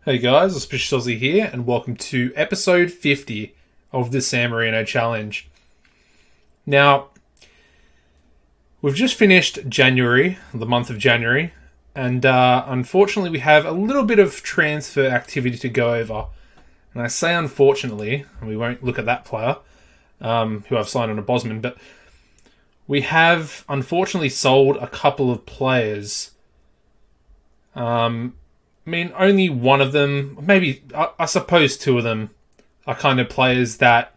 Hey guys, AuspiciousAussie here, and welcome to episode 50 of the San Marino Challenge. Now, we've just finished January, the month of January, and unfortunately we have a little bit of transfer activity to go over. And I say unfortunately, and we won't look at that player, who I've signed on a Bosman, but we have unfortunately sold a couple of players. Only one of them, maybe, I suppose two of them are kind of players that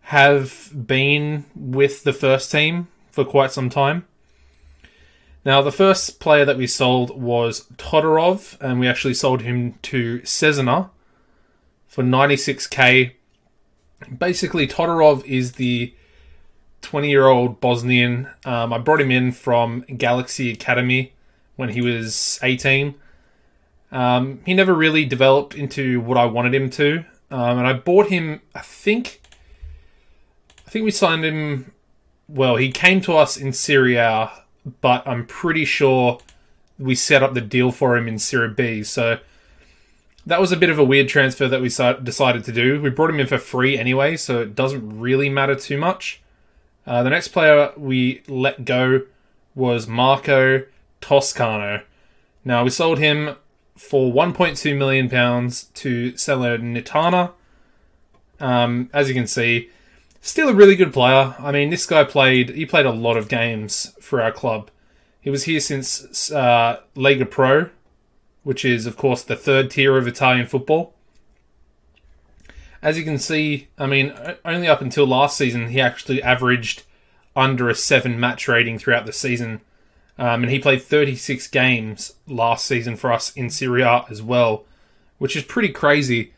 have been with the first team for quite some time. Now, the first player that we sold was Todorov, and we actually sold him to Cesena for 96k. Basically, Todorov is the 20-year-old Bosnian. I brought him in from Galaxy Academy when he was 18. He never really developed into what I wanted him to. And I bought him, I think we signed him, well, he came to us in Serie A, but I'm pretty sure we set up the deal for him in Serie B. So that was a bit of a weird transfer that we decided to do. We brought him in for free anyway, so it doesn't really matter too much. The next player we let go was Marco Toscano. Now, we sold him for £1.2 million to Salernitana. As you can see, still a really good player. I mean, this guy played a lot of games for our club. He was here since Lega Pro, which is, of course, the third tier of Italian football. As you can see, I mean, only up until last season, he actually averaged under a 7 match rating throughout the season. And he played 36 games last season for us in Serie A as well, which is pretty crazy.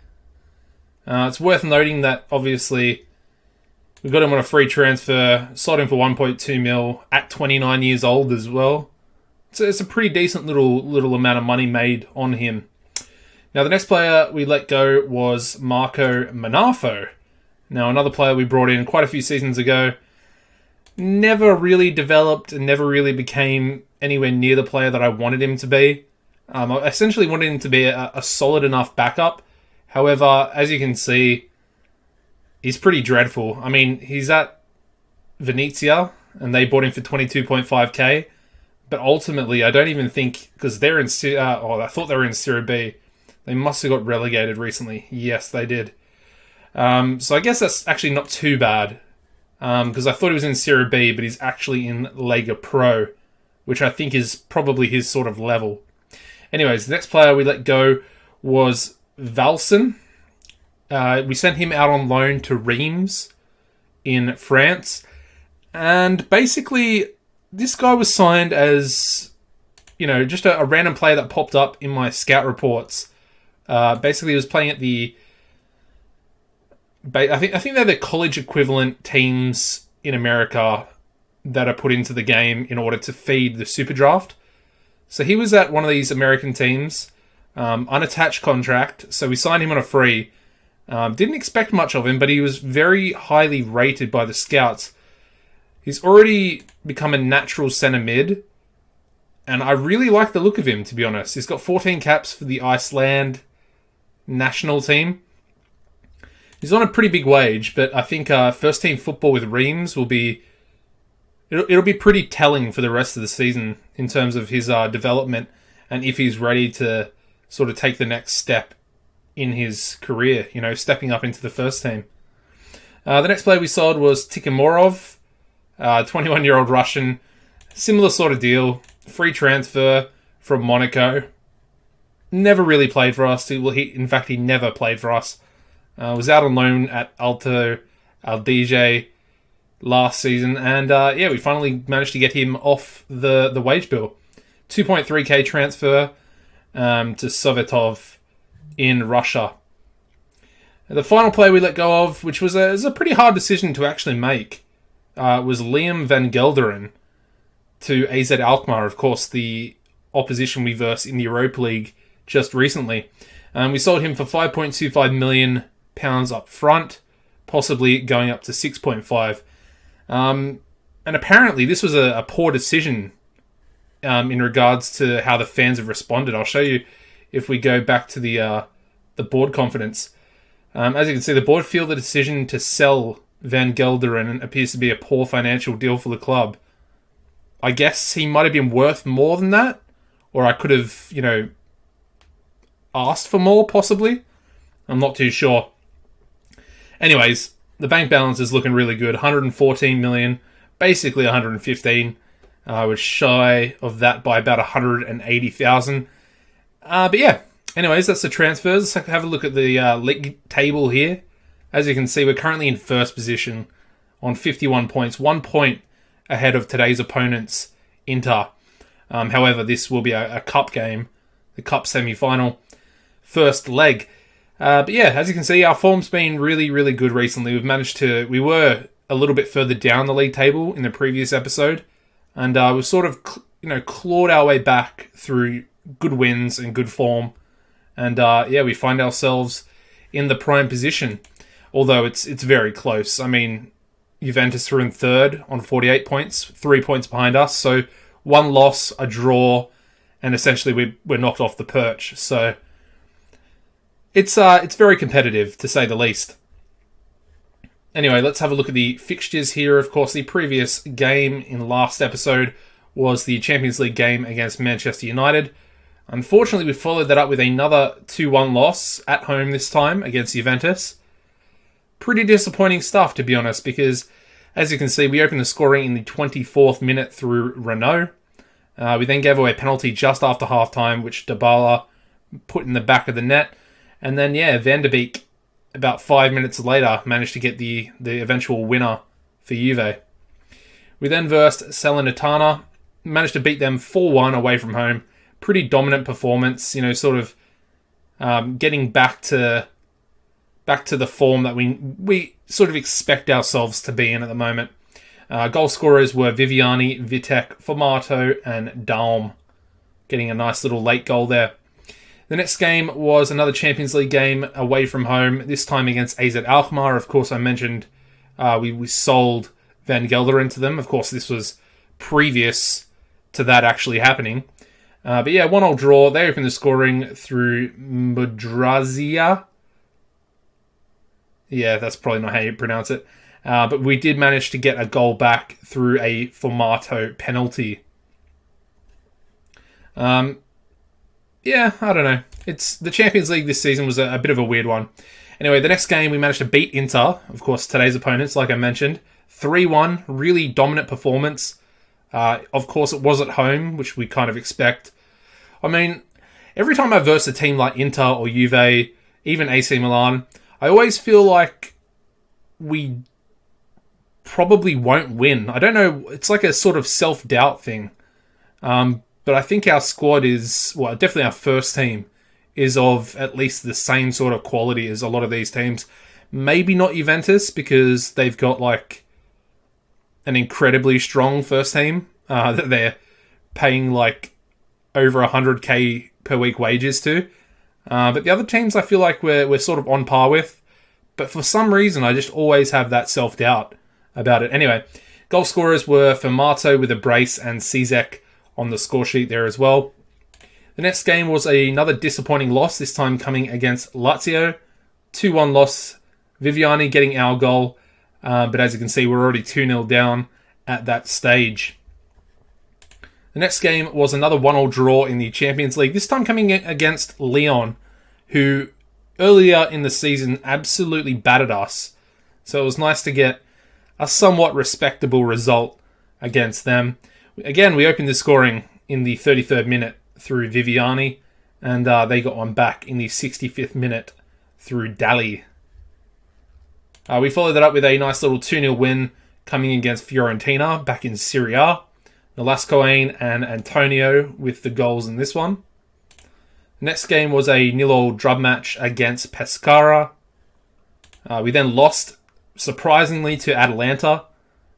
It's worth noting that, obviously, we got him on a free transfer, sold him for 1.2 mil at 29 years old as well. So it's a pretty decent little amount of money made on him. Now, the next player we let go was Marco Manafo. Now, another player we brought in quite a few seasons ago. Never really developed and never really became anywhere near the player that I wanted him to be. I essentially wanted him to be a solid enough backup. However, as you can see, he's pretty dreadful. I mean, he's at Venezia, and they bought him for 22.5k. But ultimately, I don't even think, because they're in I thought they were in Serie B. They must have got relegated recently. Yes, they did. So I guess that's actually not too bad. Because I thought he was in Serie B, but he's actually in Lega Pro, which I think is probably his sort of level. Anyways, the next player we let go was Valsen. We sent him out on loan to Reims in France. And basically, this guy was signed as, just a random player that popped up in my scout reports. Basically, he was playing at the... I think they're the college equivalent teams in America that are put into the game in order to feed the Super Draft. So he was at one of these American teams, unattached contract. So we signed him on a free. Didn't expect much of him, but he was very highly rated by the scouts. He's already become a natural centre mid, and I really like the look of him, to be honest. He's got 14 caps for the Iceland national team. He's on a pretty big wage, but I think first team football with Reims will be... It'll be pretty telling for the rest of the season in terms of his development and if he's ready to sort of take the next step in his career, stepping up into the first team. The next player we sold was Tikhomorov, 21-year-old Russian. Similar sort of deal. Free transfer from Monaco. Never really played for us. He never played for us. Was out on loan at Alto Adige last season, and we finally managed to get him off the wage bill. 2.3k transfer to Sovetov in Russia. The final player we let go of, which was a pretty hard decision to actually make, was Liam van Gelderen to AZ Alkmaar, of course, the opposition we versed in the Europa League just recently. We sold him for £5.25 million up front, possibly going up to 6.5. And apparently this was a poor decision in regards to how the fans have responded. I'll show you if we go back to the the board confidence. As you can see, the board feel the decision to sell Van Gelderen appears to be a poor financial deal for the club. I guess he might have been worth more than that, or I could have, asked for more, possibly. I'm not too sure. Anyways, the bank balance is looking really good. 114 million, basically 115. We're shy of that by about 180,000. But yeah, anyways, that's the transfers. Let's have a look at the league table here. As you can see, we're currently in first position on 51 points, 1 point ahead of today's opponents, Inter. However, this will be a cup game, the cup semi-final, first leg. But yeah, as you can see, our form's been really, really good recently. We were a little bit further down the league table in the previous episode, and we've sort of, clawed our way back through good wins and good form. And we find ourselves in the prime position, although it's very close. I mean, Juventus are in third on 48 points, 3 points behind us. So 1 loss, a draw, and essentially we're knocked off the perch. So it's very competitive, to say the least. Anyway, let's have a look at the fixtures here. Of course, the previous game in last episode was the Champions League game against Manchester United. Unfortunately, we followed that up with another 2-1 loss at home this time against Juventus. Pretty disappointing stuff, to be honest, because as you can see, we opened the scoring in the 24th minute through Renault. We then gave away a penalty just after half-time, which Dybala put in the back of the net. And then, Van der Beek, about 5 minutes later, managed to get the eventual winner for Juve. We then versed Salernitana, managed to beat them 4-1 away from home. Pretty dominant performance, getting back to the form that we sort of expect ourselves to be in at the moment. Goal scorers were Viviani, Vitek, Formato, and Daum, getting a nice little late goal there. The next game was another Champions League game away from home, this time against AZ Alkmaar. Of course, I mentioned we sold Van Gelderen to them. Of course, this was previous to that actually happening. But 1-1 draw. They opened the scoring through Mudrazia. Yeah, that's probably not how you pronounce it. But we did manage to get a goal back through a Formato penalty. I don't know. It's the Champions League this season was a bit of a weird one. Anyway, the next game we managed to beat Inter, of course, today's opponents, like I mentioned. 3-1, really dominant performance. Of course, it was at home, which we kind of expect. I mean, every time I verse a team like Inter or Juve, even AC Milan, I always feel like we probably won't win. I don't know, it's like a sort of self-doubt thing. But I think our squad is, definitely our first team, is of at least the same sort of quality as a lot of these teams. Maybe not Juventus, because they've got like an incredibly strong first team that they're paying like over 100k per week wages to. But the other teams I feel like we're sort of on par with. But for some reason, I just always have that self-doubt about it. Anyway, goal scorers were Formato with a brace and Cizek on the score sheet there as well. The next game was another disappointing loss, this time coming against Lazio. 2-1 loss, Viviani getting our goal. But as you can see, we're already 2-0 down at that stage. The next game was another 1-1 draw in the Champions League, this time coming against Lyon, who earlier in the season absolutely battered us. So it was nice to get a somewhat respectable result against them. Again, we opened the scoring in the 33rd minute through Viviani, and they got one back in the 65th minute through Dali. We followed that up with a nice little 2-0 win coming against Fiorentina back in Serie A. Nolascoane and Antonio with the goals in this one. The next game was a 0-0 drub match against Pescara. We then lost, surprisingly, to Atalanta.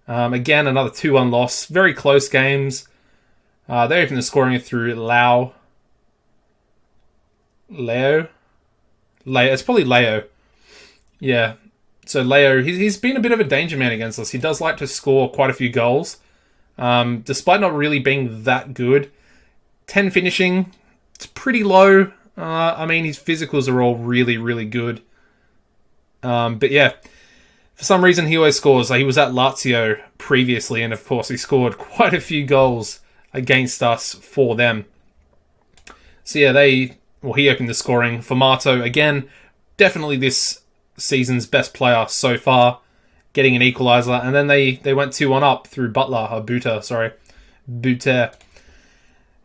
Again, another 2-1 loss. Very close games. They opened the scoring through Leo. It's probably Leo. Yeah. So Leo, he's been a bit of a danger man against us. He does like to score quite a few goals. Despite not really being that good. 10 finishing, it's pretty low. I mean, his physicals are all really, really good. But yeah, for some reason he always scores. He was at Lazio previously, and of course he scored quite a few goals against us for them. So yeah, he opened the scoring. Formato, again, definitely this season's best player so far, getting an equaliser. And then they went 2-1 up through Buter.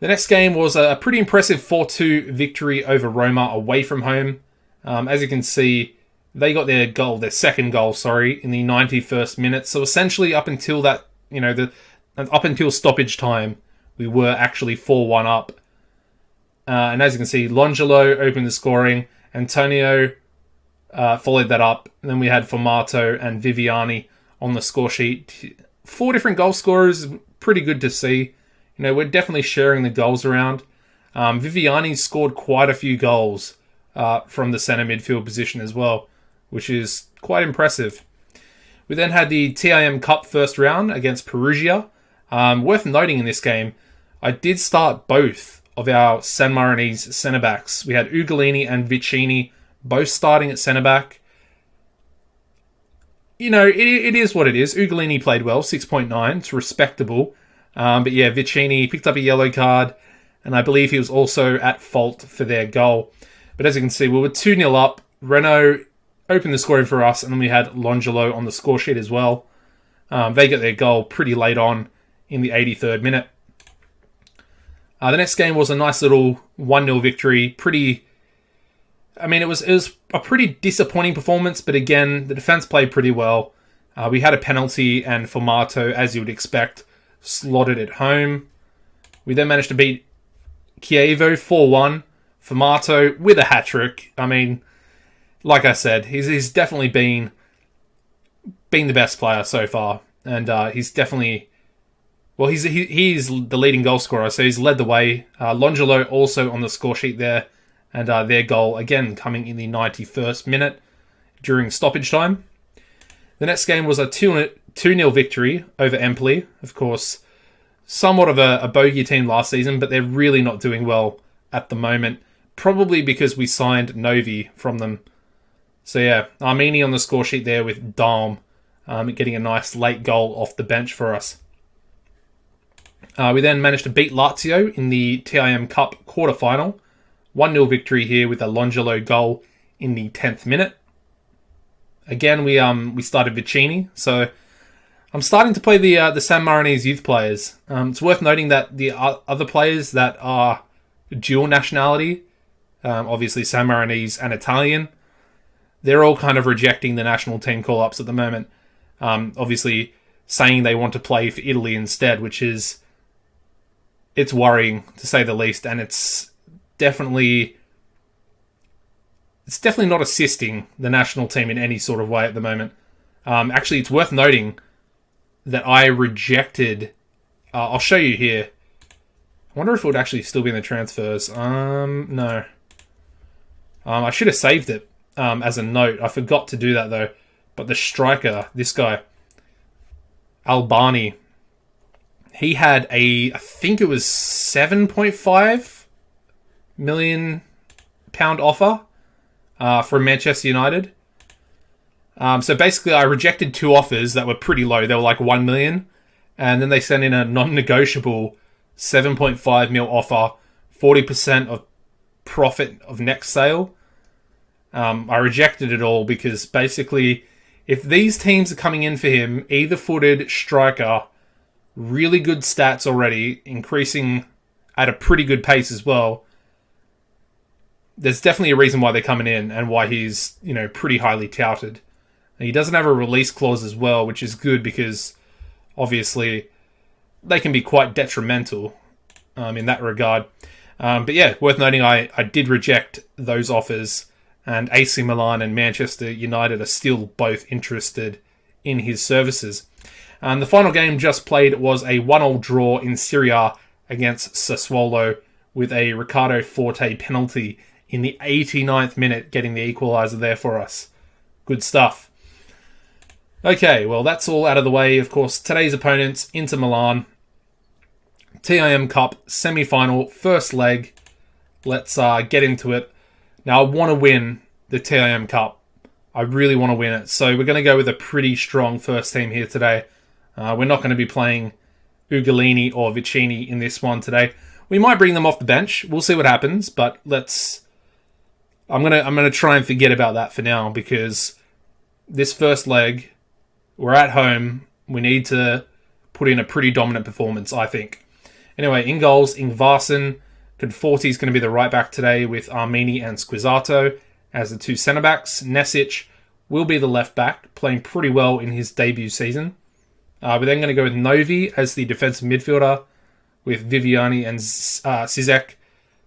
The next game was a pretty impressive 4-2 victory over Roma away from home. As you can see, they got their second goal, in the 91st minute. So essentially up until that, up until stoppage time, we were actually 4-1 up. And as you can see, Longelo opened the scoring. Antonio followed that up. And then we had Formato and Viviani on the score sheet. 4 different goal scorers, pretty good to see. We're definitely sharing the goals around. Viviani scored quite a few goals from the centre midfield position as well, which is quite impressive. We then had the TIM Cup first round against Perugia. Worth noting in this game, I did start both of our San Marinese centre-backs. We had Ugolini and Vicini both starting at centre-back. It is what it is. Ugolini played well, 6.9. It's respectable. But yeah, Vicini picked up a yellow card, and I believe he was also at fault for their goal. But as you can see, we were 2-0 up. Renault opened the scoring for us, and then we had Longelo on the score sheet as well. They get their goal pretty late on in the 83rd minute. The next game was a nice little 1-0 victory. It was a pretty disappointing performance, but again, the defense played pretty well. We had a penalty, and Formato, as you would expect, slotted it home. We then managed to beat Chievo 4-1. Formato with a hat-trick. Like I said, he's definitely been the best player so far. And he's definitely... Well, he's the leading goal scorer, so he's led the way. Longelo also on the score sheet there. And their goal, again, coming in the 91st minute during stoppage time. The next game was a 2-0 victory over Empoli. Of course, somewhat of a bogey team last season, but they're really not doing well at the moment. Probably because we signed Novi from them. So yeah, Armeni on the score sheet there with Dalm getting a nice late goal off the bench for us. We then managed to beat Lazio in the TIM Cup quarterfinal. 1-0 victory here with a Longelo goal in the 10th minute. Again, we started Vicini, so I'm starting to play the San Marinese youth players. It's worth noting that the other players that are dual nationality, obviously San Marinese and Italian, they're all kind of rejecting the national team call-ups at the moment. Obviously saying they want to play for Italy instead, which is... It's worrying, to say the least, and it's definitely not assisting the national team in any sort of way at the moment. Actually, it's worth noting that I rejected... I'll show you here. I wonder if it would actually still be in the transfers. No. I should have saved it as a note. I forgot to do that, though. But the striker, this guy, Albani, he had I think it was £7.5 million offer from Manchester United. So basically, I rejected 2 offers that were pretty low. They were like 1 million. And then they sent in a non-negotiable 7.5 mil offer, 40% of profit of next sale. I rejected it all because basically, if these teams are coming in for him, either-footed striker, really good stats already, increasing at a pretty good pace as well, there's definitely a reason why they're coming in and why he's, pretty highly touted. And he doesn't have a release clause as well, which is good because obviously they can be quite detrimental in that regard. But yeah, worth noting, I did reject those offers, and AC Milan and Manchester United are still both interested in his services. The final game just played was a 1-1 draw in Serie A against Sassuolo with a Riccardo Forte penalty in the 89th minute, getting the equaliser there for us. Good stuff. Okay, well, that's all out of the way. Of course, today's opponents, Inter Milan, TIM Cup semi-final, first leg. let's get into it. Now, I want to win the TIM Cup. I really want to win it. So we're going to go with a pretty strong first team here today. We're not going to be playing Ugolini or Vicini in this one today. We might bring them off the bench. We'll see what happens, but I'm gonna try and forget about that for now, because this first leg, we're at home. We need to put in a pretty dominant performance, I think. Anyway, in goals, Ingvarsen. Conforti is going to be the right back today, with Armini and Squizzato as the two centre backs. Nesic will be the left back, playing pretty well in his debut season. We're then going to go with Novi as the defensive midfielder, with Viviani and Cizek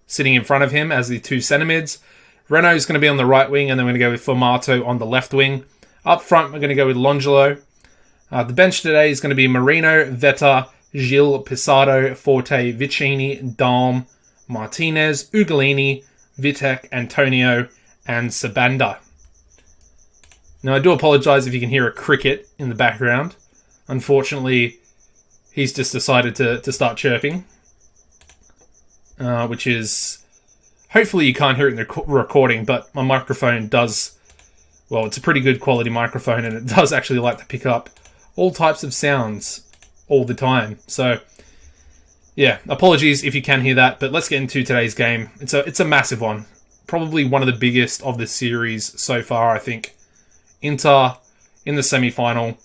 sitting in front of him as the two centre mids. Renault is going to be on the right wing, and then we're going to go with Formato on the left wing. Up front, we're going to go with Longelo. The bench today is going to be Marino, Vetta, Gil, Pisardo, Forte, Vicini, Dalm, Martinez, Ugolini, Vitek, Antonio, and Sabanda. Now, I do apologise if you can hear a cricket in the background. Unfortunately, he's just decided to start chirping, which is... Hopefully you can't hear it in the recording, but my microphone does... Well, it's a pretty good quality microphone, and it does actually like to pick up all types of sounds all the time. So, yeah, apologies if you can hear that, but let's get into today's game. It's a massive one. Probably one of the biggest of the series so far, I think. Inter in the semi-final.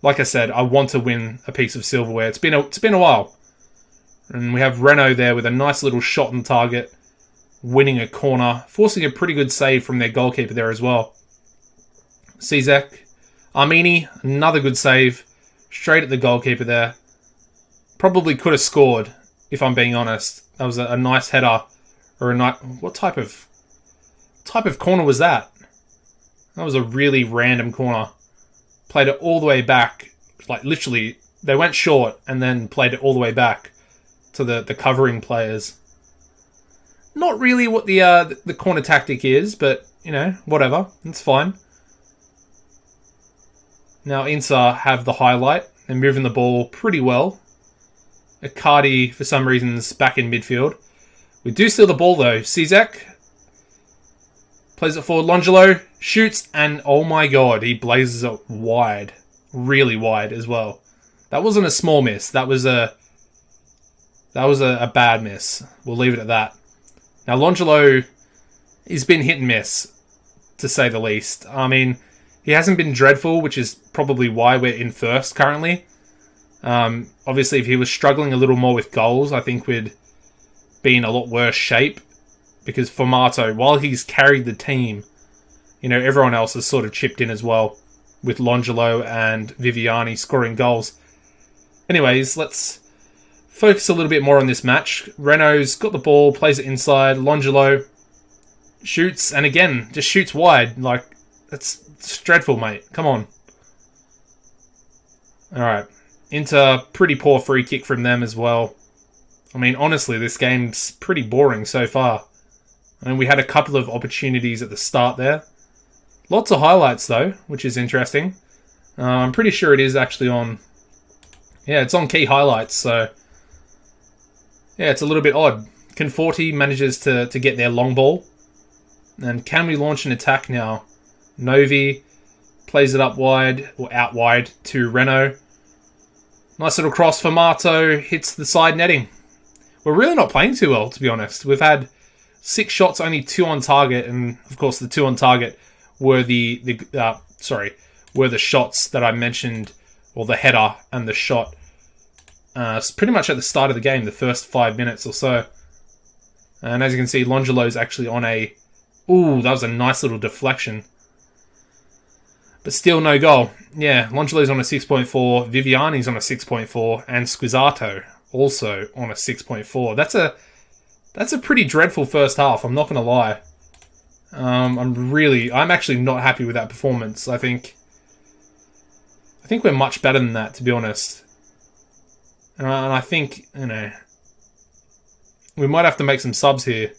Like I said, I want to win a piece of silverware. It's been a while. And we have Renault there with a nice little shot on target, winning a corner, forcing a pretty good save from their goalkeeper there as well. Cizek, Armini, another good save, straight at the goalkeeper there. Probably could have scored, if I'm being honest. That was a nice header, or a nice... What type of corner was that? That was a really random corner. Played it all the way back, like literally, they went short and then played it all the way back to the covering players. Not really what the corner tactic is, but, you know, whatever. It's fine. Now, Inter have the highlight. They're moving the ball pretty well. Icardi, for some reasons, back in midfield. We do steal the ball, though. Cizek plays it forward. Longelo shoots, and oh my god, he blazes it wide. Really wide as well. That wasn't a small miss. That was a bad miss. We'll leave it at that. Now, Longelo, he's been hit and miss, to say the least. I mean, he hasn't been dreadful, which is probably why we're in first currently. Obviously, if he was struggling a little more with goals, I think we'd be in a lot worse shape. Because Formato, while he's carried the team, you know, everyone else has sort of chipped in as well, with Longelo and Viviani scoring goals. Anyways, let's focus a little bit more on this match. Renault's got the ball, plays it inside. Longelo shoots, and again, just shoots wide. Like, it's dreadful, mate. Come on. Alright. Inter, pretty poor free kick from them as well. I mean, honestly, this game's pretty boring so far. I mean, we had a couple of opportunities at the start there. Lots of highlights, though, which is interesting. I'm pretty sure it is actually on... Yeah, it's on key highlights, so... Yeah, it's a little bit odd. Conforti manages to get their long ball. And can we launch an attack now? Novi plays it up wide, or out wide, to Renault. Nice little cross for Marto, hits the side netting. We're really not playing too well, to be honest. We've had 6 shots, only 2 on target, and of course the 2 on target were the shots that I mentioned, or the header and the shot. Pretty much at the start of the game, the first 5 minutes or so. And as you can see, Longelo's actually on a... Ooh, that was a nice little deflection. But still no goal. Yeah, Longelo's on a 6.4, Viviani's on a 6.4, and Squizzato also on a 6.4. That's a pretty dreadful first half, I'm not going to lie. I'm actually not happy with that performance. I think we're much better than that, to be honest. And I think, you know, we might have to make some subs here.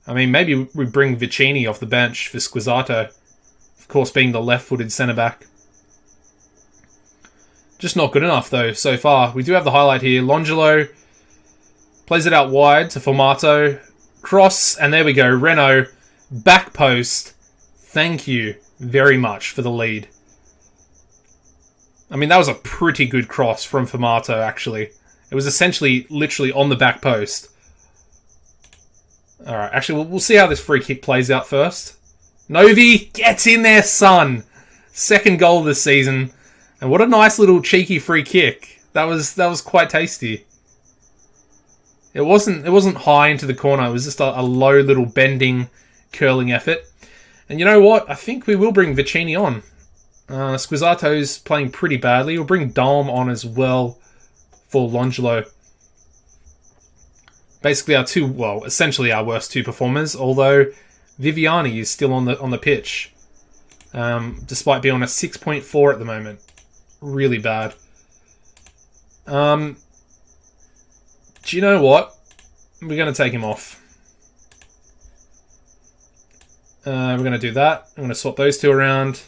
I mean, maybe we bring Vicini off the bench for Squizzato. Of course, being the left-footed centre-back. Just not good enough, though, so far. We do have the highlight here. Longelo plays it out wide to Formato. Cross, and there we go. Renault, back post. Thank you very much for the lead. I mean, that was a pretty good cross from Formato, actually. It was essentially, literally on the back post. Alright, actually, we'll see how this free kick plays out first. Novi, get in there, son! Second goal of the season. And what a nice little cheeky free kick. That was quite tasty. It wasn't high into the corner. It was just a low little bending, curling effort. And you know what? I think we will bring Vicini on. Squizzato's playing pretty badly. We'll bring Dalm on as well for Longelo. Basically essentially our worst two performers, although Viviani is still on the pitch. Despite being on a 6.4 at the moment. Really bad. Do you know what? We're going to take him off. We're going to do that. I'm going to swap those two around.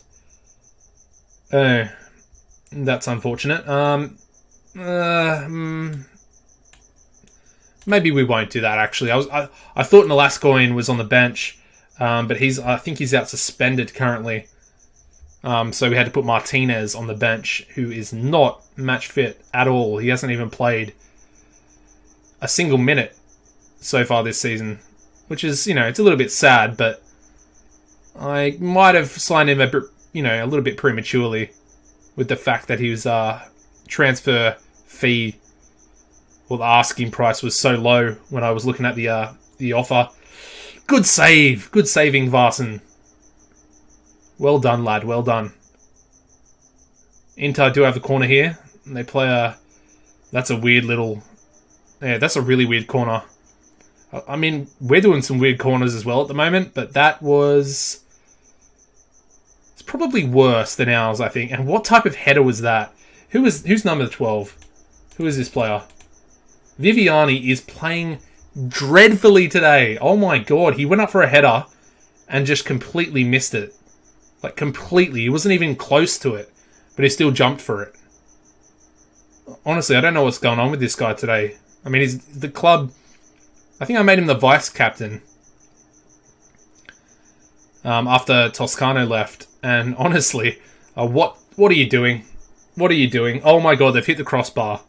Oh, that's unfortunate. Maybe we won't do that, actually. I thought Nolascoin was on the bench, but I think he's out suspended currently. So we had to put Martinez on the bench, who is not match fit at all. He hasn't even played a single minute so far this season, which is, it's a little bit sad, but I might have signed him a little bit prematurely with the fact that his transfer fee, the asking price was so low when I was looking at the offer. Good save, good saving, Varson. Well done, lad. Well done. Inter do have the corner here. And they play that's a weird little... Yeah, that's a really weird corner. I mean, we're doing some weird corners as well at the moment, but that was... It's probably worse than ours, I think. And what type of header was that? Who's number 12? Who is this player? Viviani is playing dreadfully today. Oh my god, he went up for a header and just completely missed it. Like, completely. He wasn't even close to it, but he still jumped for it. Honestly, I don't know what's going on with this guy today. I mean, he's the club... I think I made him the vice-captain after Toscano left. And honestly, what are you doing? What are you doing? Oh my god, they've hit the crossbar.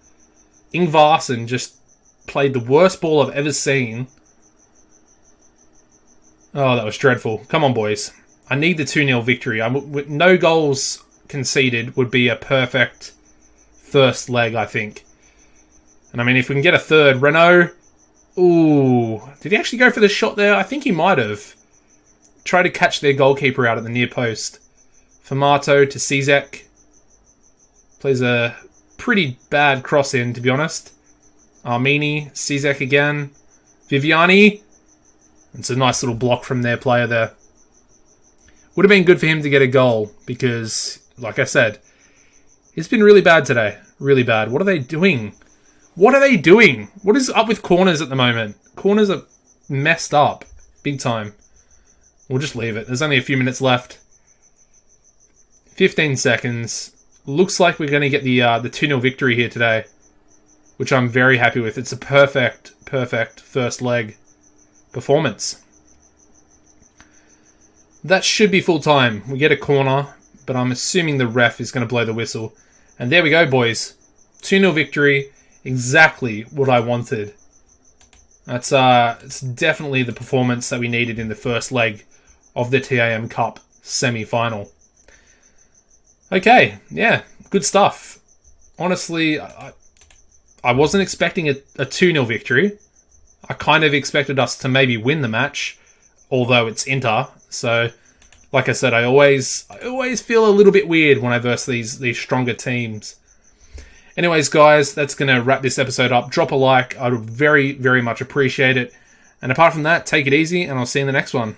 Ingvarsen just played the worst ball I've ever seen. Oh, that was dreadful. Come on, boys. I need the 2-0 victory. No goals conceded would be a perfect first leg, I think. And I mean, if we can get a third, Renault... Ooh. Did he actually go for the shot there? I think he might have. Try to catch their goalkeeper out at the near post. Formato to Cizek. Plays a pretty bad cross in, to be honest. Armini, Cizek again. Viviani. It's a nice little block from their player there. Would have been good for him to get a goal because, like I said, he's been really bad today. Really bad. What are they doing? What are they doing? What is up with corners at the moment? Corners are messed up. Big time. We'll just leave it. There's only a few minutes left. 15 seconds. Looks like we're going to get the 2-0 victory here today, which I'm very happy with. It's a perfect first leg performance. That should be full time. We get a corner, but I'm assuming the ref is going to blow the whistle. And there we go, boys. 2-0 victory. Exactly what I wanted. That's it's definitely the performance that we needed in the first leg of the TAM Cup semi-final. Okay, yeah, good stuff. Honestly, I wasn't expecting a 2-0 victory. I kind of expected us to maybe win the match, although it's Inter. So, like I said, I always feel a little bit weird when I verse these stronger teams. Anyways, guys, that's going to wrap this episode up. Drop a like. I would very, very much appreciate it. And apart from that, take it easy, and I'll see you in the next one.